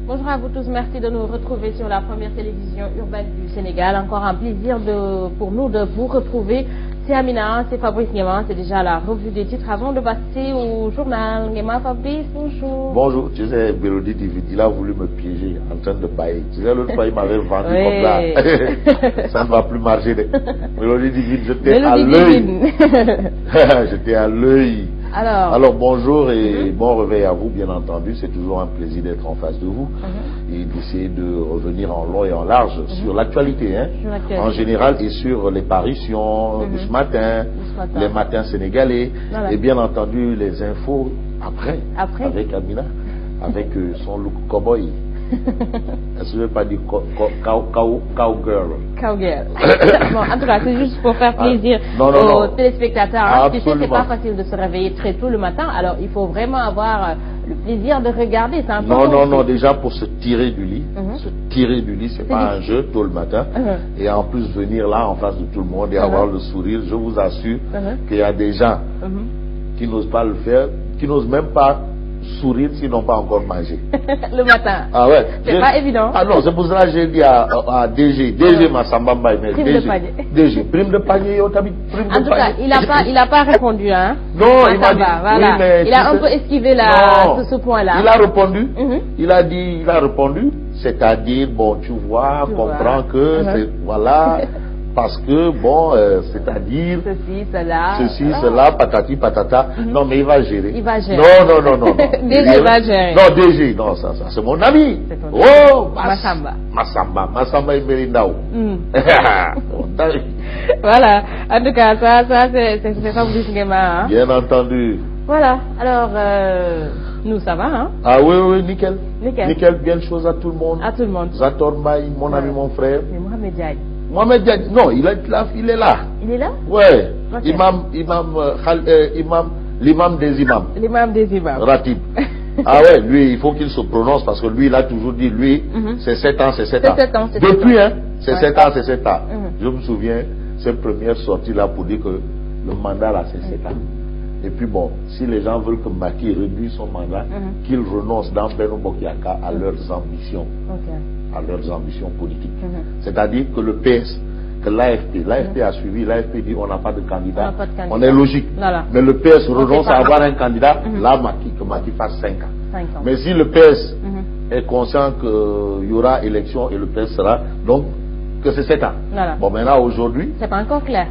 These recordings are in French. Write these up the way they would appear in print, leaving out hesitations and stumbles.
Bonjour à vous tous, merci de nous retrouver sur la première télévision urbaine du Sénégal. Encore un plaisir pour nous de vous retrouver. C'est Amina, c'est Fabrice Nguema, c'est déjà la revue des titres. Avant de passer au journal, Nguema, Fabrice, bonjour. Bonjour, tu sais, Mélodie Divine, il a voulu me piéger en train de bailler. Tu sais, l'autre fois, il m'avait vendu comme ça. Ça ne va plus marcher. Mélodie Divine, j'étais à l'œil. J'étais à l'œil. Alors bonjour et bon réveil à vous, bien entendu. C'est toujours un plaisir d'être en face de vous et d'essayer de revenir en long et en large sur l'actualité, hein, en général, et sur les parutions de ce matin, les matins sénégalais, et bien entendu les infos après. Avec Amina, avec son look cowboy. Est-ce que je ne vais pas dire cowgirl? Cowgirl. Bon, en tout cas, c'est juste pour faire plaisir aux téléspectateurs. Hein. Tu sais, c'est pas facile de se réveiller très tôt le matin, alors il faut vraiment avoir le plaisir de regarder. Non, déjà pour se tirer du lit. Se tirer du lit, c'est pas un jeu tôt le matin. Et en plus, venir là en face de tout le monde et avoir le sourire, je vous assure qu'il y a des gens qui n'osent pas le faire, qui n'osent même pas sourire s'ils n'ont pas encore mangé. Le matin. Ah ouais. C'est pas évident. Ah non, c'est pour ça que j'ai dit à DG Massamba Mbaye. Prime de panier. DG, prime de panier, en tout cas, il a pas répondu, hein. Non, il m'a dit. Voilà. Oui, mais il a un peu esquivé ce point-là. Il a répondu. Il a répondu. C'est-à-dire, bon, tu vois, comprends que c'est, voilà. Parce que, bon, c'est-à-dire... Ceci, cela, patati, patata. Non, mais il va gérer. Non. DG va gérer. Non, DG, non, ça c'est mon ami. Oh, Massamba et Merindao. Voilà. En tout cas, ça c'est Fabrice Nguema. Hein. Bien entendu. Voilà. Alors, nous, ça va, hein? Ah oui, nickel. Bien chose à tout le monde. À tout le monde. Zator Mbaye, mon ami, mon frère. Mais Mohamed Diagne. Mohamed Diagne, non, il est là. Il est là? Ouais. Okay. L'imam des imams. L'imam des imams. Ratib. Ah ouais, lui, il faut qu'il se prononce parce que lui, il a toujours dit, lui, c'est 7 ans, c'est 7 ans. Depuis, hein, c'est 7 ans, c'est 7 ans. Je me souviens, ses premières sorties là pour dire que le mandat là, c'est 7 ans. Et puis bon, si les gens veulent que Macky réduise son mandat, qu'il renonce dans Benno Bokk-Yakaar à leurs ambitions. À leurs ambitions politiques. C'est-à-dire que le PS, que l'AFP a suivi, l'AFP dit on n'a pas de candidat, on est logique. Mais le PS renonce à avoir un candidat, là que Macky fasse 5 ans. Mais si le PS est conscient qu'il y aura élection et le PS sera, donc que c'est 7 ans. Bon, maintenant aujourd'hui... C'est pas encore clair.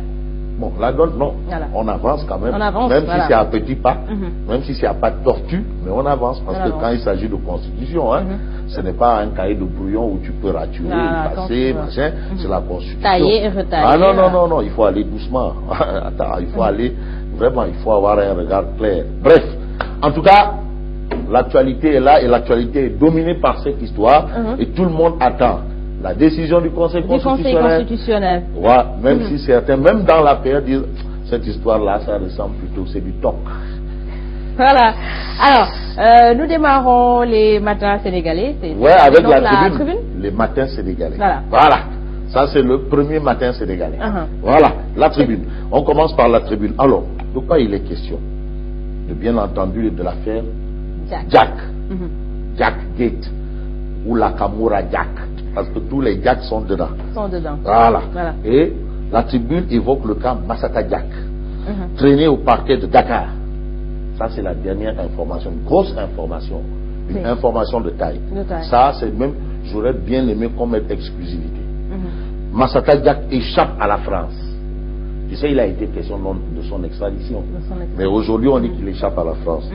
Bon, la donne, non. On avance quand même. Même si c'est à petits pas, même si c'est à pas de tortue, mais on avance. Parce que quand il s'agit de constitution, hein, ce n'est pas un cahier de brouillon où tu peux raturer, passer, machin. C'est la constitution. Tailler et retailler. Ah non, il faut aller doucement. Attends, il faut aller, vraiment, il faut avoir un regard clair. Bref, en tout cas, l'actualité est là et l'actualité est dominée par cette histoire et tout le monde attend la décision du Conseil constitutionnel. Ouais, même si certains, même dans la période, disent cette histoire-là, ça ressemble plutôt, c'est du toc. Voilà. Alors, nous démarrons les matins sénégalais. Ouais, avec la tribune. Les matins sénégalais. Voilà. Ça, c'est le premier matin sénégalais. Voilà, la tribune. On commence par la tribune. Alors, de quoi il est question? Bien entendu, de l'affaire Jack. Jack Gate. Ou la Kamura Jack. Parce que tous les Jacks sont dedans. Voilà. Et la tribune évoque le cas Massata Jack, traîné au parquet de Dakar. Ça, c'est la dernière information, une grosse information, une information de taille. Ça, c'est même, j'aurais bien aimé qu'on mette exclusivité. Massata Jack échappe à la France. Tu sais, il a été question de son extradition. Mais aujourd'hui, on dit qu'il échappe à la France.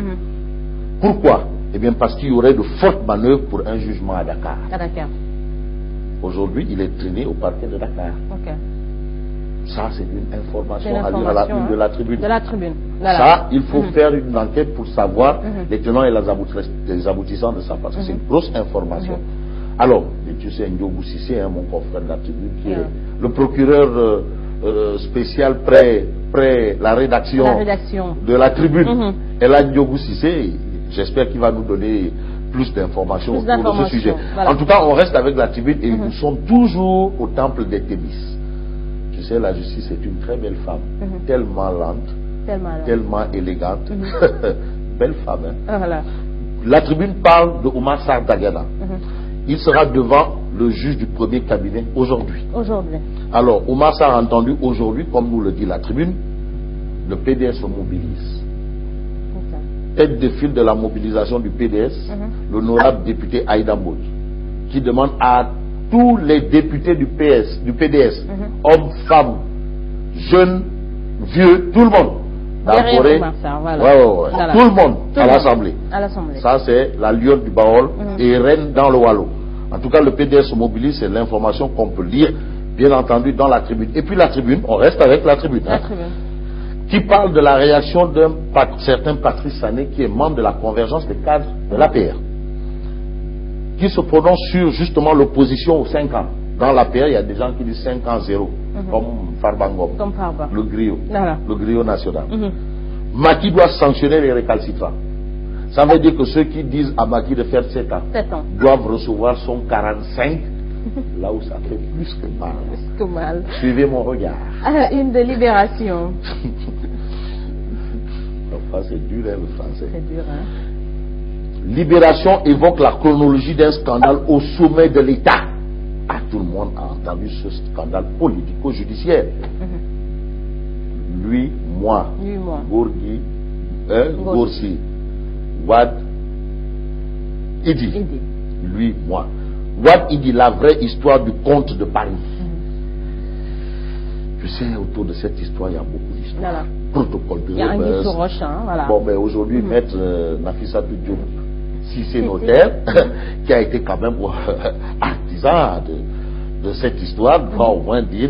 Pourquoi? Eh bien, parce qu'il y aurait de fortes manœuvres pour un jugement à Dakar. Aujourd'hui, il est traîné au parquet de Dakar. Ça, c'est une information à lire à la une de la tribune. Ça, il faut faire une enquête pour savoir les tenants et les aboutissants de ça, parce que c'est une grosse information. Alors, tu sais, Ndiogou Cissé, mon confrère de la tribune, qui est le procureur spécial près la rédaction de la tribune. Et là, Ndiogou Cissé, j'espère qu'il va nous donner plus d'informations autour de ce sujet. En tout cas, on reste avec la tribune et nous sommes toujours au temple des Thémis. Tu sais, la justice est une très belle femme, tellement lente, tellement élégante, belle femme. Hein? La tribune parle de Oumar Sarr Dagana. il sera devant le juge du premier cabinet aujourd'hui. Aujourd'hui. Alors, Oumar Sarr a entendu aujourd'hui, comme nous le dit la tribune, le PDS se mobilise. Tête de file de la mobilisation du PDS, l'honorable député Aïda Mbodj, qui demande à tous les députés du PDS, hommes, femmes, jeunes, vieux, tout le monde, d'abord, voilà. Tout le monde à l'Assemblée. Ça, c'est la lionne du Baol et reine dans le Wallo. En tout cas, le PDS se mobilise, c'est l'information qu'on peut lire, bien entendu, dans la tribune. Et puis la tribune, on reste avec la tribune. Qui parle de la réaction d'un certain Patrice Sané, qui est membre de la convergence des cadres de l'APR, qui se prononce sur justement l'opposition aux 5 ans. Dans l'APR, il y a des gens qui disent 5 ans 0, comme Farbangom, le griot national. Macky doit sanctionner les récalcitrants. Ça veut dire que ceux qui disent à Macky de faire 7 ans doivent recevoir son 45, là où ça fait plus que mal. Suivez mon regard. Une délibération. C'est dur, hein, le français. C'est dur, hein. Libération évoque la chronologie d'un scandale au sommet de l'État. Ah, tout le monde a entendu ce scandale politico-judiciaire. Lui, moi. Gorgui, Gorsi, Wad, Idi. Lui, moi. Wad Idi, la vraie histoire du comte de Paris. Tu sais, autour de cette histoire, il y a beaucoup d'histoires. Protocole de Roche, voilà. Bon, mais aujourd'hui, maître Nafissatou Diop, si c'est notaire, qui a été quand même artisan de cette histoire, doit au moins dire,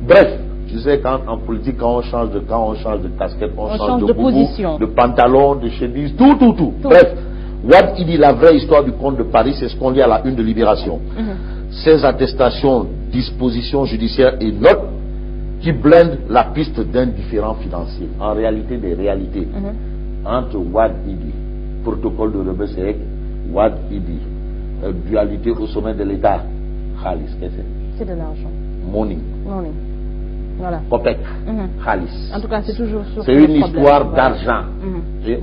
bref, tu sais, quand en politique, quand on change de casquette, on change de position, de pantalon, de chemise, tout. Bref, Wad Idi, la vraie histoire du comte de Paris, c'est ce qu'on lit à la une de Libération. Ces attestations, dispositions judiciaires et notes qui blindent la piste d'un différend financier. En réalité, des réalités. Entre Wad Idi, protocole de Rebeussek, Wad Idi, dualité au sommet de l'État. Khalis, qu'est-ce que c'est? C'est de l'argent. Money. Voilà. Copec. Khalis. En tout cas, c'est toujours sur. C'est une histoire d'argent.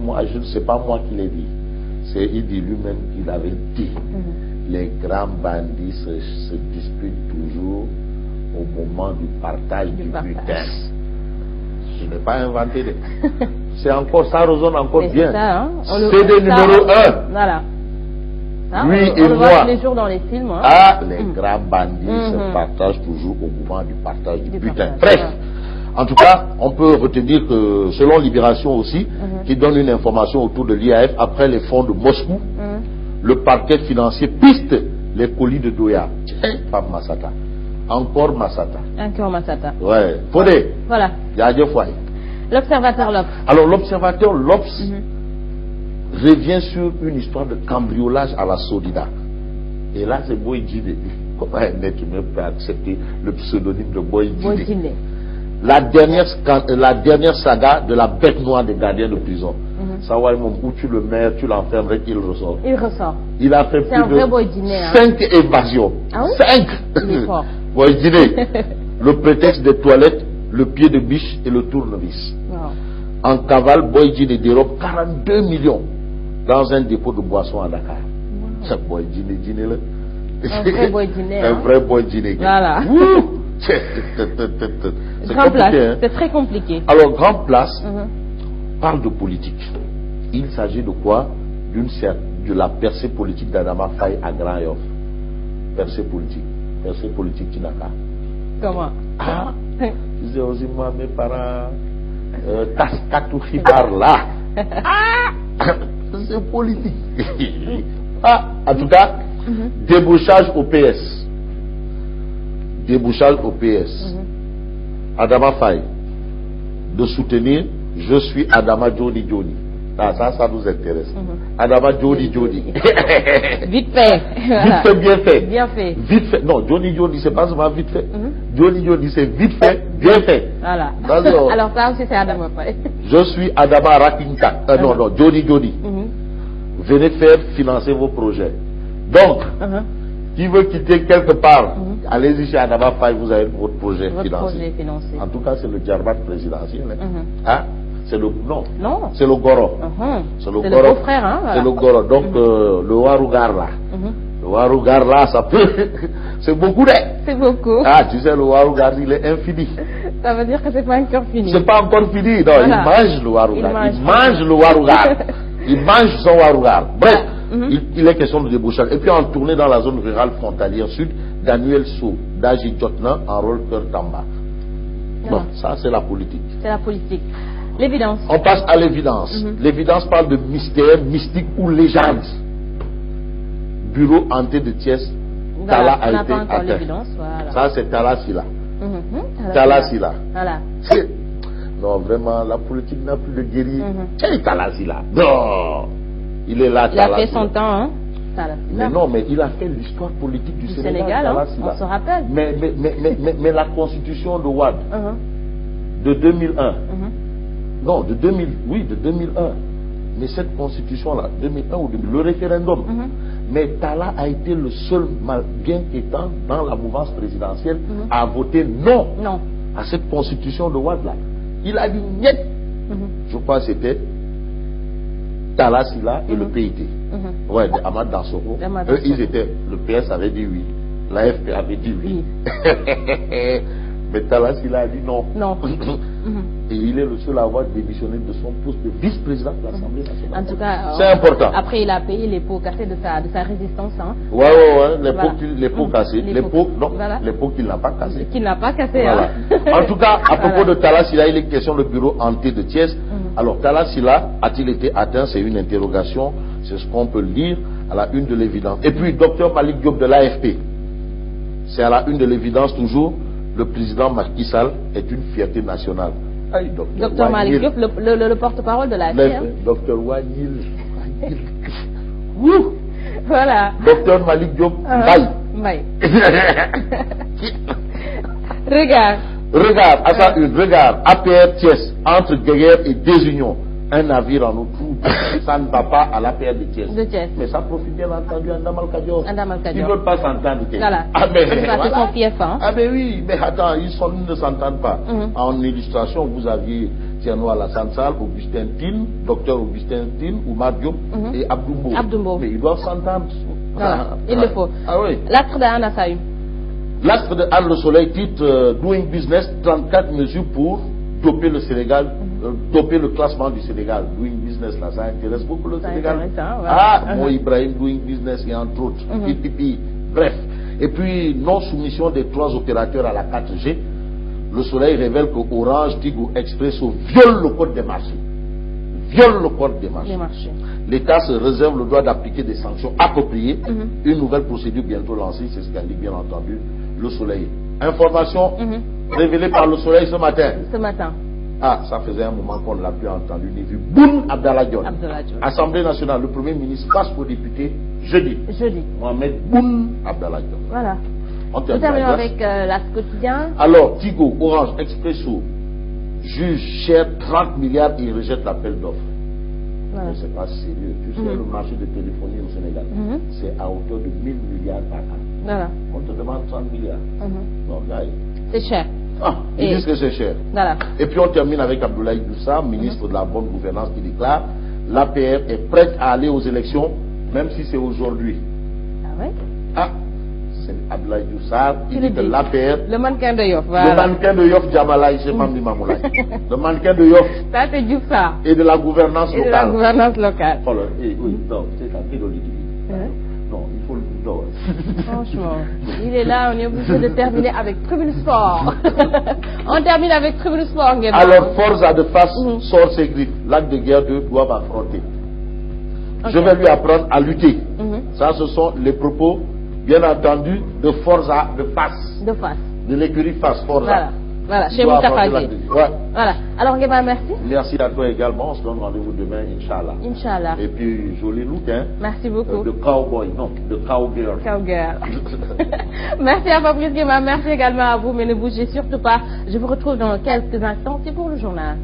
Moi, je ne sais pas moi qui l'ai dit. C'est Idi lui-même qui l'avait dit. Les grands bandits se disputent toujours au moment du partage du butin. Je n'ai pas inventé. C'est encore, ça résonne encore bien. CD numéro 1. Voilà. Lui on et le moi. voit tous les jours dans les films. Les grands bandits se partagent toujours au moment du partage du butin. Bref. En tout cas, on peut retenir que selon Libération aussi, qui donne une information autour de l'IAF, après les fonds de Moscou, le parquet financier piste les colis de Doya. Pas Massata. Encore Massata. Ouais. Fodé. Voilà. L'Observateur L'Obs. Alors l'Observateur L'Obs revient sur une histoire de cambriolage à la Sodida. Et là, c'est Boydjine. Comment un être humain peut accepter le pseudonyme de Boydjine? La dernière saga de la bête noire des gardiens de prison. Ça va, où tu le mets, tu l'enfermes et il ressort. Il a fait plus de 5 évasions. 5. Boydjine. Le prétexte des toilettes, le pied de biche et le tournevis. En cavale, Boydjine dérobe 42 millions dans un dépôt de boissons à Dakar. C'est Boydjine là. Un vrai Boydjine. Voilà. C'est compliqué, hein? C'est très compliqué. Alors, Grande Place parle de politique. Il s'agit de quoi? De la percée politique d'Adama Faye à Grand Yoff. Percée politique Tinaka. Comment? Je disais aussi, moi, mes parents, Taskatou Khibar là. C'est politique. En tout cas, débouchage au PS. Adama Faye de soutenir je suis Adama Joni. Ça nous intéresse. Adama Joni. Vite fait. Vite fait, bien fait. Bien fait. Vite fait. Non, Joni, c'est pas seulement vite fait. Joni, c'est vite fait, bien fait. Voilà. Alors ça aussi, c'est Adama Faye. Je suis Adama Rakinta. Non, Joni. Venez faire financer vos projets. Donc, qui veut quitter quelque part, allez-y chez Adama Faye, vous avez votre projet financé. Financé. En tout cas, c'est le djarbat présidentiel. C'est le c'est le Goro. C'est le beau-frère, hein. Voilà. C'est le Goro. Donc le Warugar là. Le Warugar là, ça peut. C'est beaucoup de. C'est beaucoup. Ah, tu sais, le Warugar, il est infini. Ça veut dire que c'est pas encore fini. C'est pas encore fini. Non, voilà. Il mange le Warugar. Il mange le Warugar. Il mange son Warugar. Bref, il est question de débouchage. Et puis en tournée dans la zone rurale frontalière sud, Daniel Sow, Daji Jotna, en rôle Cœur Tamba. Bon, ça c'est la politique. C'est la politique. L'évidence. On passe à l'évidence. L'évidence parle de mystère, mystique ou légende. Bureau hanté de Thiès. Tala a été atteint. Voilà. Ça c'est Tala Sila. Tala Sila. Voilà. Non, vraiment, la politique n'a plus de guerrier. Quel est Tala Sila? Non. Il est là, Tala Sila. Il a fait son temps, hein. Mais non, mais il a fait l'histoire politique du Sénégal. Hein, on se rappelle. Mais la constitution de Wade de 2001. Non, de 2000, oui, de 2001. Mais cette constitution-là, 2001 ou 2000, le référendum. Mais Tala a été le seul, bien qu'étant dans la mouvance présidentielle, à voter non à cette constitution de Wade-là. Il a dit niet. Je crois que c'était Tala Sila et le PIT. Ouais, Ahmad Dansoko. Eux, ils étaient, le PS avait dit oui, l'AFP avait dit oui. Mais Tala Sila a dit non. Et il est le seul à avoir démissionné de son poste de vice-président de l'Assemblée nationale. En tout cas, c'est important. Après, il a payé les pots cassés de sa résistance. Hein. Ouais, les pots cassés. Les pots qu'il n'a pas cassés. Qu'il n'a pas cassés. Voilà. Hein. En tout cas, à propos de Tala Sila, il est question de bureau hanté de Thiès. Alors, Tala Sila a-t-il été atteint? C'est une interrogation. C'est ce qu'on peut lire à la une de l'évidence. Et puis, Dr Malick Diop de l'AFP. C'est à la une de l'évidence toujours. Le président Macky Sall est une fierté nationale. Dr Malick Diop, le porte-parole de l'AFP. Dr Wanyil. Voilà. Dr Malick Diop, bye. Regarde, à ça une, regarde, APR Thiès, entre Guéguerre et Désunion, un navire en eau trouble, ça ne va pas à l'APR de Thiès. Mais ça profite bien entendu à Ndamal Kadior. Ils ne veulent pas s'entendre. Voilà. C'est son fief, hein. Ah mais oui, mais attends, ils ne s'entendent pas. En illustration, vous aviez Tiano Alassane Sall, Augustin Tine, Docteur Augustin Tine, Oumar Diop et Abdoumbo. Mais ils doivent s'entendre. Voilà, il le faut. Ah oui. L'astre de Anna Saïm. L'astre de Anne Le Soleil titre Doing Business, 34 mesures pour doper le Sénégal, doper le classement du Sénégal. Doing Business, là, ça intéresse beaucoup le Sénégal. Ouais. Moi, Ibrahim, Doing Business et entre autres. Bref. Et puis, non-soumission des 3 opérateurs à la 4G. Le Soleil révèle que Orange, Tigo, Expresso violent le code des marchés. L'État se réserve le droit d'appliquer des sanctions appropriées. Une nouvelle procédure bientôt lancée, c'est ce qu'indique bien entendu Le Soleil. Information révélée par Le Soleil ce matin. Ah, ça faisait un moment qu'on ne l'a plus entendu ni vu. Boun Abdallah Dionne. Assemblée nationale, le Premier ministre face aux députés jeudi. Mohamed Boun Abdallah Dionne. Voilà. Nous terminons avec l'As quotidien. Alors, Tigo, Orange, Expresso juge cher 30 milliards et rejette l'appel d'offres. Voilà. C'est pas sérieux. Tu sais, le marché de téléphonie au Sénégal, c'est à hauteur de 1000 milliards par an. Voilà. On te demande 30 milliards. Non, là, c'est cher. Ils disent que c'est cher. Voilà. Et puis on termine avec Abdoulaye Doussa, ministre de la bonne gouvernance, qui déclare l'APR est prête à aller aux élections, même si c'est aujourd'hui. Ah ouais? C'est Abdoulaye Doussa, il dit que l'APR. Le mannequin de Yoff, voilà. Le mannequin de Yoff, Djamalaï, c'est Mamdi Mamoulaye. Le mannequin de Yoff. Ça, c'est Doussa. Et de la gouvernance locale. Et de la gouvernance locale. Oui, non, c'est un peu non, il faut le dire. Franchement, il est là, on est obligé de terminer avec Tribune Sport. On termine avec Tribune Sport. Alors, Forza de face sort ses griffes. L'acte de guerre 2 doivent affronter. Je vais lui apprendre à lutter. Ça, ce sont les propos, bien entendu, de Forza de face. De l'écurie face, Forza. Voilà, chez Moustapha Gueye. Voilà. Alors, Nguema, merci. Merci à toi également. On se donne rendez-vous demain, Inch'Allah. Inch'Allah. Et puis, joli look, hein. Merci beaucoup. De cowboy, non, de cowgirl. Merci à Fabrice Nguema. Merci également à vous, mais ne bougez surtout pas. Je vous retrouve dans quelques instants. C'est pour le journal.